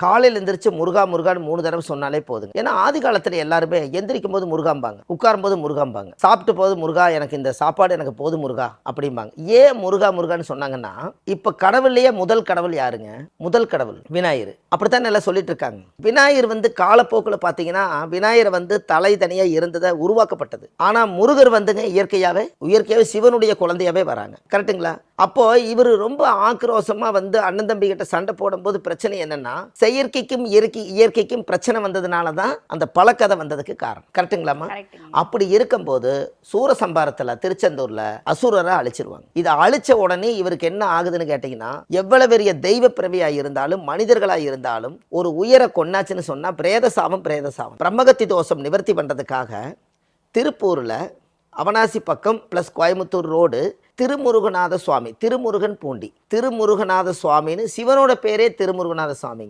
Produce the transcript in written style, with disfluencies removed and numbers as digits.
காலையில் எந்திரிச்சு முருகா முருகான்னு 3 தடவை சொன்னாலே போதுங்க. ஏன்னா ஆதி காலத்துல எல்லாருமே எந்திரிக்கும் போது முருகாம்பாங்க, உட்காரும் போது முருகாம்பாங்க, சாப்பிட்டு போது முருகா எனக்கு இந்த சாப்பாடு எனக்கு போதும் முருகா அப்படிம்பாங்க. ஏன் முருகா முருகான்னு சொன்னாங்கன்னா, இப்ப கடவுள்லயே முதல் கடவுள் யாருங்க? முதல் கடவுள் விநாயகர். அப்படித்தான் எல்லாம் சொல்லிட்டு இருக்காங்க. விநாயகர் காலப்போக்கில் பார்த்தீங்கன்னா விநாயகர் தலை தனியா இருந்ததை உருவாக்கப்பட்டது. ஆனா முருகர் இயற்கையாவே சிவனுடைய குழந்தையாவே வராங்க. கரெக்டுங்களா? அப்போ இவர் ரொம்ப ஆக்ரோஷமா அண்ணன் தம்பி கிட்ட சண்டை போடும்போது பிரச்சனை என்னன்னா, செயற்கைக்கும் இயற்கைக்கும் பிரச்சனை வந்ததுனால தான் அந்த பழக்கதை வந்ததுக்கு காரணம். கரெக்டுங்களாமா? அப்படி இருக்கும்போது சூரசம்பாரத்தில் திருச்செந்தூர்ல அசுரரை அழிச்சிருவாங்க. இதை அழிச்ச உடனே இவருக்கு என்ன ஆகுதுன்னு கேட்டீங்கன்னா, எவ்வளவு பெரிய தெய்வ பிறவியா இருந்தாலும் மனிதர்களா இருந்தாலும் ஒரு உயர கொண்டாச்சுன்னு சொன்னா பிரேதசாபம் பிரம்மகத்தி தோஷம் நிவர்த்தி பண்றதுக்காக திருப்பூர்ல அவனாசி பக்கம் ப்ளஸ் கோயம்புத்தூர் ரோடு திருமுருகநாத சுவாமி, திருமுருகன் பூண்டி, திருமுருகநாத சுவாமின்னு சிவனோட பேரே திருமுருகநாத சுவாமி.